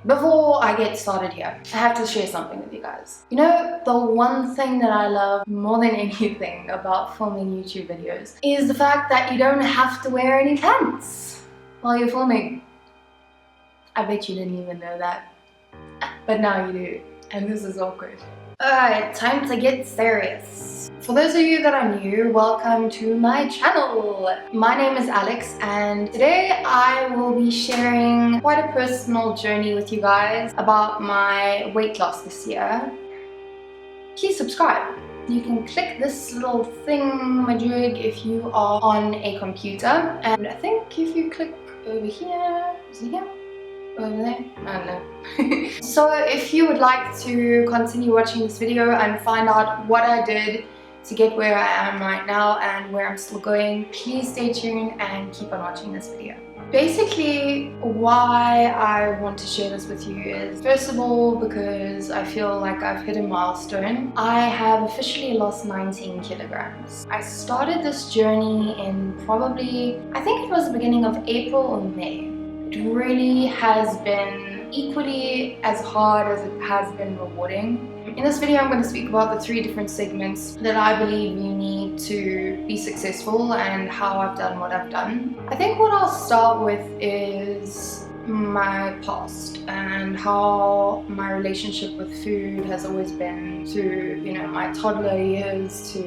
Before I get started here, I have to share something with you guys. You know, the one thing that I love more than anything about filming YouTube videos is the fact that you don't have to wear any pants while you're filming. I bet you didn't even know that, but now you do, and this is awkward. Alright, time to get serious. For those of you that are new, welcome to my channel. My name is Alex, and today I will be sharing quite a personal journey with you guys about my weight loss this year. Please subscribe. You can click this little thingamajig if you are on a computer, and I think if you click over here, is it here? Over there? I don't know. So if you would like to continue watching this video and find out what I did to get where I am right now and where I'm still going, please stay tuned and keep on watching this video. Basically, why I want to share this with you is, first of all, because I feel like I've hit a milestone. I have officially lost 19 kilograms. I started this journey in probably, I think it was the beginning of April or May. It really has been equally as hard as it has been rewarding. In this video, I'm going to speak about the 3 different segments that I believe you need to be successful and how I've done what I've done. I think what I'll start with is my past and how my relationship with food has always been through, you know, my toddler years to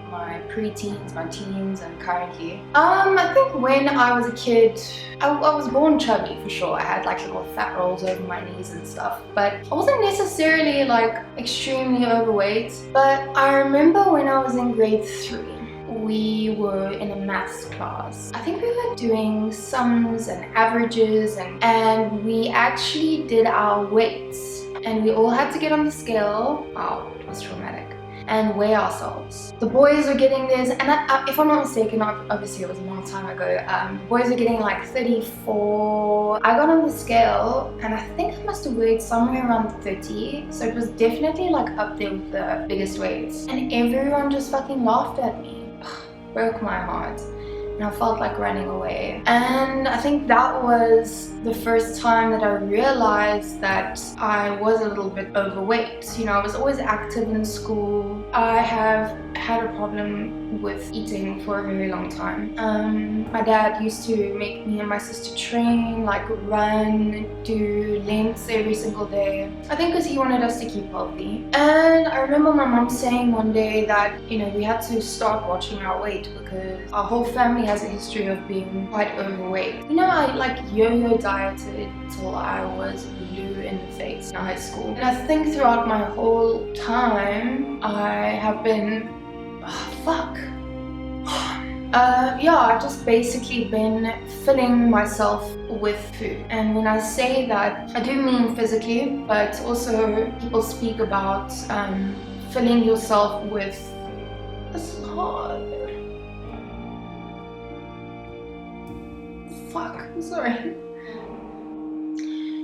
my pre-teens, my teens, and currently. I think when I was a kid, I was born chubby for sure. I had like little fat rolls over my knees and stuff, but I wasn't necessarily like extremely overweight. But I remember when I was in grade 3, we were in a maths class. I think we were doing sums and averages, and we actually did our weights, and we all had to get on the scale. Wow, it was traumatic. And weigh ourselves. The boys were getting theirs, and if I'm not mistaken, obviously it was a long time ago, the boys were getting like 34. I got on the scale and I think I must have weighed somewhere around 30, so it was definitely like up there with the biggest weights. And everyone just fucking laughed at me. Broke my heart. And I felt like running away. And I think that was the first time that I realized that I was a little bit overweight. You know, I was always active in school. I have had a problem with eating for a very long time. My dad used to make me and my sister train, like run, do lengths every single day. I think because he wanted us to keep healthy. And I remember my mom saying one day that, you know, we had to start watching our weight because our whole family has a history of being quite overweight. You know, I like yo-yo dieted till I was blue in the face in high school. And I think throughout my whole time, I have been, yeah, I've just basically been filling myself with food. And when I say that, I do mean physically, but also people speak about filling yourself with, this is hard. I'm sorry.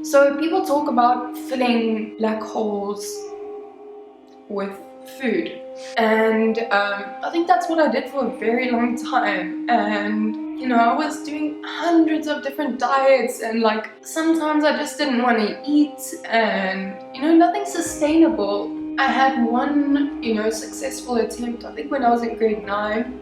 So people talk about filling black holes with food, and I think that's what I did for a very long time. And you know, I was doing hundreds of different diets, and like sometimes I just didn't want to eat, and you know, nothing sustainable. I had one, you know, successful attempt, I think when I was in grade 9,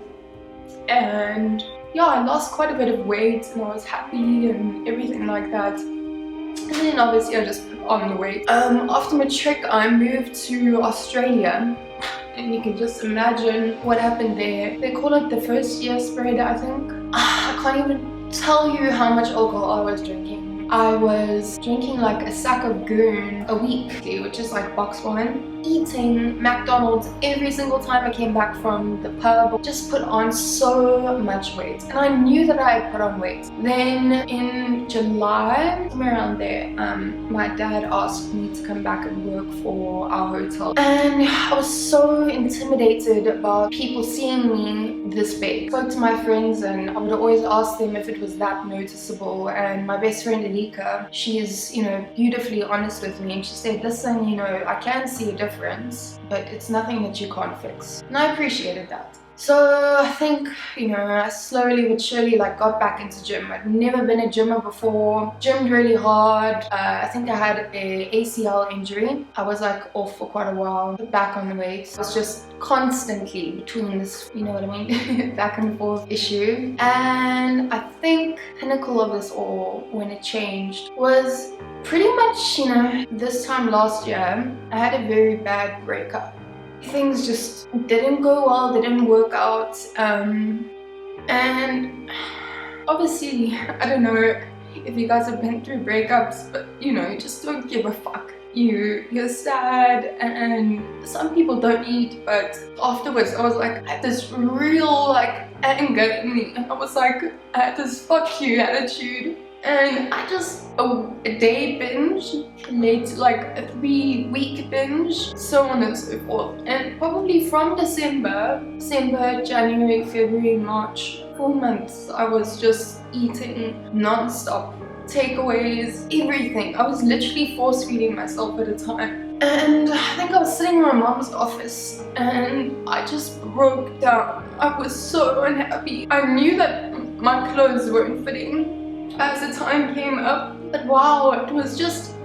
and yeah, I lost quite a bit of weight and I was happy and everything like that. And then obviously I just put on the weight. After matric, I moved to Australia, and you can just imagine what happened there. They call it the first year spread, I think. I can't even tell you how much alcohol I was drinking. I was drinking like a sack of Goon a week, which is like box wine. Eating McDonald's every single time I came back from the pub. Just put on so much weight, and I knew that I had put on weight. Then in July, somewhere around there, my dad asked me to come back and work for our hotel, and I was so intimidated about people seeing me this big. I spoke to my friends, and I would always ask them if it was that noticeable, and my best friend A.K.A, she is, you know, beautifully honest with me, and she said, listen, you know, I can see a difference, but it's nothing that you can't fix. And I appreciated that. So I think, you know, I slowly but surely like got back into gym. I'd never been a gymmer before, gymmed really hard. I think I had a ACL injury. I was like off for quite a while, back on the weight. It was just constantly between this, you know what I mean, back and forth issue. And I think the pinnacle of this all, when it changed, was pretty much, you know, this time last year, I had a very bad breakup. Things just didn't go well, didn't work out, and obviously, I don't know if you guys have been through breakups, but you know, you just don't give a fuck. You're sad, and some people don't eat, but afterwards I was like, I had this real like anger in me, and I was like, I had this fuck you attitude. And I just, a day binge led to like a 3-week binge, so on and so forth. And probably from December, January, February, March, 4 months, I was just eating non-stop, takeaways, everything. I was literally force feeding myself at a time. And I think I was sitting in my mom's office and I just broke down. I was so unhappy. I knew that my clothes weren't fitting as the time came up, but wow, it was just,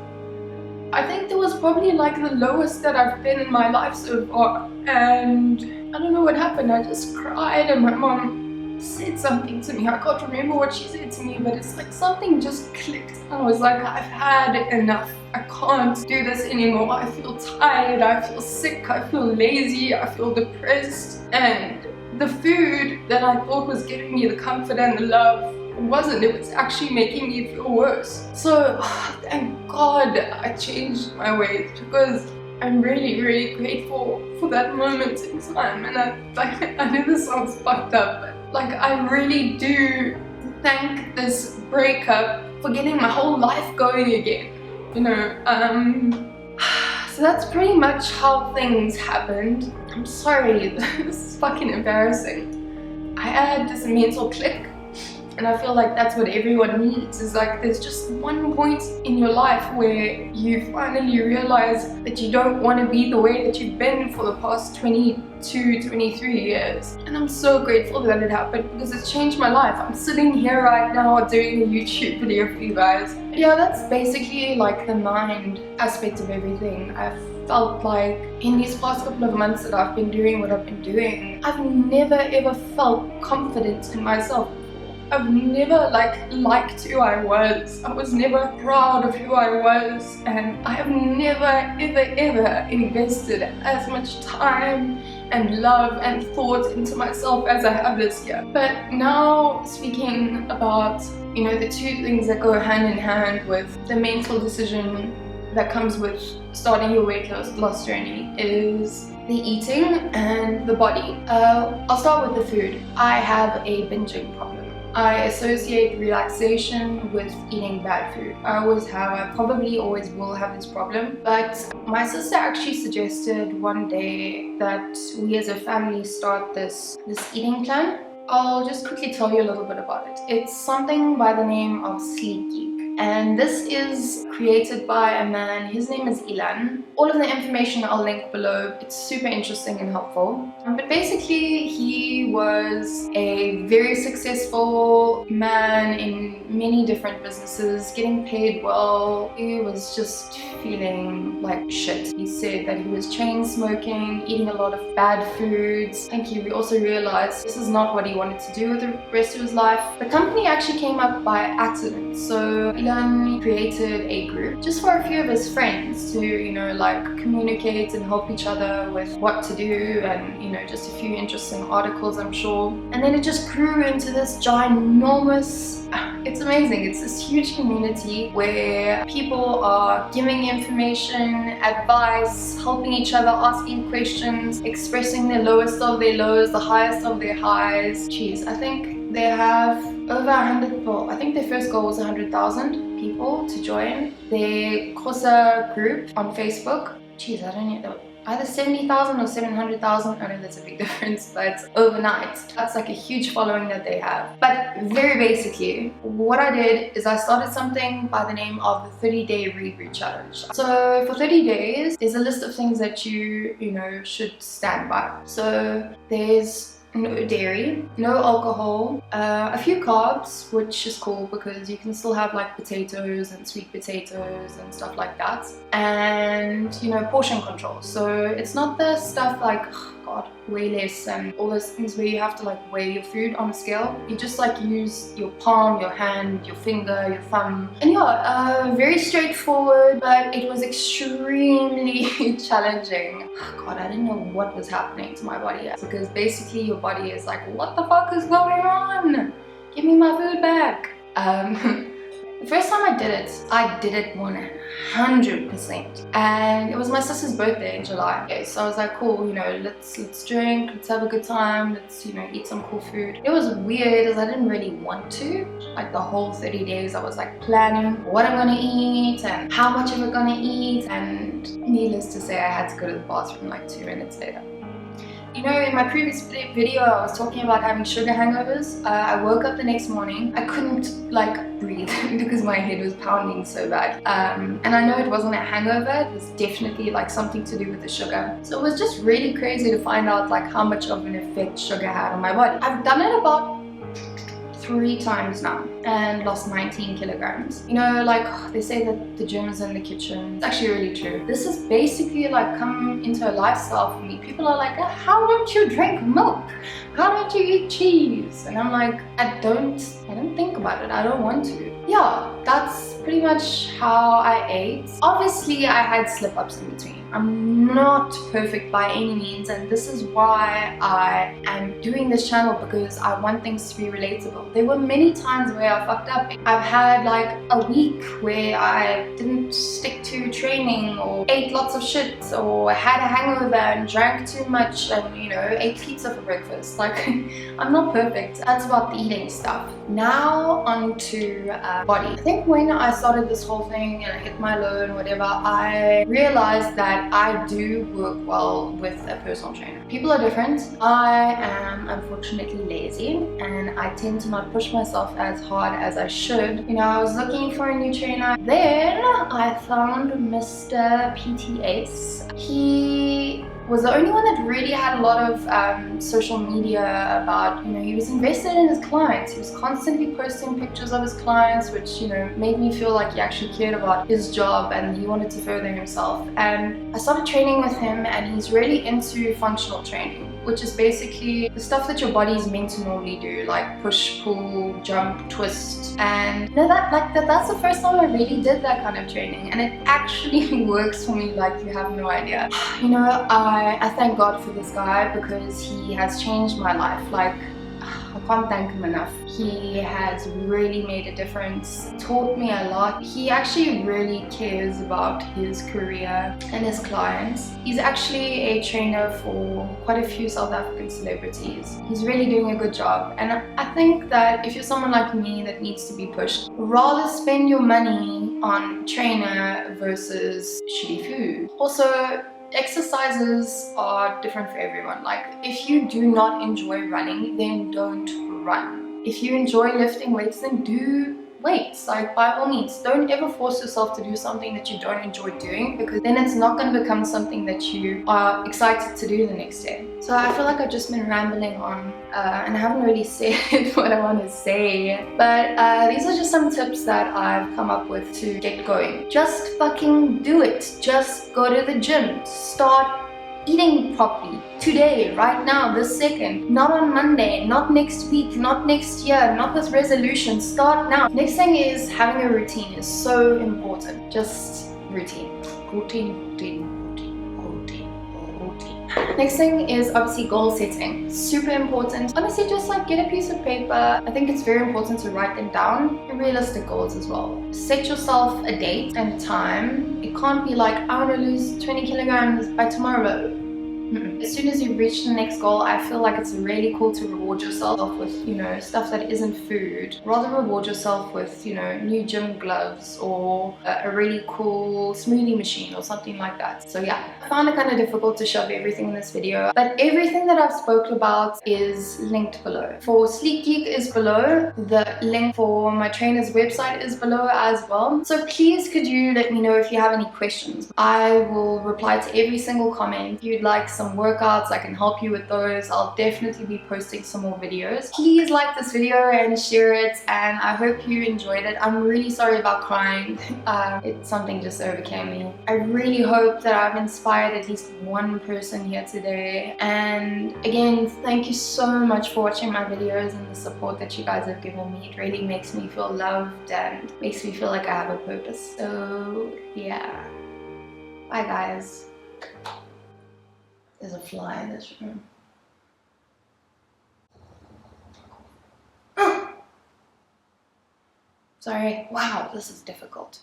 I think there was probably like the lowest that I've been in my life so far. And I don't know what happened. I just cried and my mom said something to me. I can't remember what she said to me, but it's like something just clicked. I was like, I've had enough. I can't do this anymore. I feel tired, I feel sick, I feel lazy, I feel depressed. And the food that I thought was giving me the comfort and the love wasn't. It was actually making me feel worse. So thank God I changed my ways, because I'm really, really grateful for that moment in time. And I know this sounds fucked up, but like I really do thank this breakup for getting my whole life going again, you know. So that's pretty much how things happened. I'm sorry, this is fucking embarrassing. I had this mental click, and I feel like that's what everyone needs, is like there's just one point in your life where you finally realize that you don't want to be the way that you've been for the past 22, 23 years. And I'm so grateful that it happened, because it's changed my life. I'm sitting here right now doing a YouTube video for you guys. Yeah, that's basically like the mind aspect of everything. I've felt like in these past couple of months that I've been doing what I've been doing, I've never ever felt confident in myself. I've never liked who I was. I was never proud of who I was, and I have never ever invested as much time and love and thought into myself as I have this year. But now, speaking about, you know, the two things that go hand in hand with the mental decision that comes with starting your weight loss journey, is the eating and the body. I'll start with the food. I have a binging problem. I associate relaxation with eating bad food. I always have, I probably always will have this problem. But my sister actually suggested one day that we as a family start this eating plan. I'll just quickly tell you a little bit about it. It's something by the name of Sleep Geek. And this is created by a man, his name is Elan. All of the information I'll link below. It's super interesting and helpful. But basically, he was a very successful man in many different businesses, getting paid well. He was just feeling like shit. He said that he was chain smoking, eating a lot of bad foods. I think he also realized this is not what he wanted to do with the rest of his life. The company actually came up by accident. So Elan created a group just for a few of his friends to, you know, like communicate and help each other with what to do, and, you know, just a few interesting articles, I'm sure. And then it just grew into this ginormous, it's amazing. It's this huge community where people are giving information, advice, helping each other, asking questions, expressing the lowest of their lows, the highest of their highs. Jeez, I think they have over 100, well, I think their first goal was 100,000 people to join their Kosa group on Facebook. Jeez, I don't know, either 70,000 or 700,000. I know that's a big difference, but overnight, that's like a huge following that they have. But very basically, what I did is I started something by the name of the 30-day reboot challenge. So for 30 days, there's a list of things that you know, should stand by. So there's no dairy, no alcohol, a few carbs, which is cool because you can still have like potatoes and sweet potatoes and stuff like that, and you know, portion control. So it's not the stuff like, oh god, way less and all those things where you have to like weigh your food on a scale. You just like use your palm, your hand, your finger, your thumb, and yeah, very straightforward, but it was extremely challenging. Oh god, I didn't know what was happening to my body, because basically your body is like, what the fuck is going on? Give me my food back. The first time I did it 100%, and it was my sister's birthday in July. Okay, so I was like, cool, you know, let's drink, let's have a good time, let's, you know, eat some cool food. It was weird as I didn't really want to. Like the whole 30 days I was like planning what I'm gonna eat and how much am I gonna eat, and needless to say I had to go to the bathroom like 2 minutes later. You know, in my previous video I was talking about having sugar hangovers. I woke up the next morning, I couldn't like breathe because my head was pounding so bad. And I know it wasn't a hangover, it was definitely like something to do with the sugar. So it was just really crazy to find out like how much of an effect sugar had on my body. I've done it about 3 times now and lost 19 kilograms. You know, like they say that the gym is in the kitchen. It's actually really true. This is basically like come into a lifestyle for me. People are like, how don't you drink milk? How don't you eat cheese? And I'm like, I don't think about it. I don't want to. Yeah, that's pretty much how I ate. Obviously, I had slip-ups in between. I'm not perfect by any means, and this is why I am doing this channel, because I want things to be relatable. There were many times where I fucked up. I've had like a week where I didn't stick to training, or ate lots of shit, or had a hangover and drank too much, and you know, ate pizza for breakfast. Like, I'm not perfect. That's about the eating stuff. Now onto body. I think when I started this whole thing and I hit my low and whatever, I realized that I do work well with a personal trainer. People are different. I am unfortunately lazy and I tend to not push myself as hard as I should. You know, I was looking for a new trainer. Then I found Mr. PT He was the only one that really had a lot of social media about, you know, he was invested in his clients. He was constantly posting pictures of his clients, which, you know, made me feel like he actually cared about his job and he wanted to further himself. And I started training with him, and he's really into functional training, which is basically the stuff that your body is meant to normally do, like push, pull, jump, twist. And you know, that's the first time I really did that kind of training, and it actually works for me like you have no idea. You know, I thank God for this guy, because he has changed my life. Like, I can't thank him enough. He has really made a difference, taught me a lot. He actually really cares about his career and his clients. He's actually a trainer for quite a few South African celebrities. He's really doing a good job, and I think that if you're someone like me that needs to be pushed, rather spend your money on trainer versus shitty food. Also, exercises are different for everyone. Like, if you do not enjoy running, then don't run. If you enjoy lifting weights, then do weights. Like, by all means, don't ever force yourself to do something that you don't enjoy doing, because then it's not going to become something that you are excited to do the next day. So I feel like I've just been rambling on and I haven't really said what I want to say, but these are just some tips that I've come up with to get going. Just fucking do it. Just go to the gym. Start eating properly today, right now, this second. Not on Monday, not next week, not next year, not with resolutions. Start now. Next thing is having a routine is so important. Just routine. Next thing is obviously goal setting. Super important. Honestly, just like get a piece of paper. I think it's very important to write them down. Realistic goals as well. Set yourself a date and a time. It can't be like, I want to lose 20 kilograms by tomorrow. As soon as you reach the next goal, I feel like it's really cool to reward yourself with, you know, stuff that isn't food. Rather reward yourself with, you know, new gym gloves or a really cool smoothie machine or something like that. So yeah, I found it kind of difficult to shove everything in this video, but everything that I've spoken about is linked below. For Sleek Geek is below. The link for my trainer's website is below as well. So please could you let me know if you have any questions. I will reply to every single comment. If you'd like some workouts, I can help you with those. I'll definitely be posting some more videos. Please like this video and share it, and I hope you enjoyed it. I'm really sorry about crying. Something just overcame me. I really hope that I've inspired at least one person here today. And again, thank you so much for watching my videos and the support that you guys have given me. It really makes me feel loved and makes me feel like I have a purpose. So yeah, bye guys. There's a fly in this room. Sorry. Wow, this is difficult.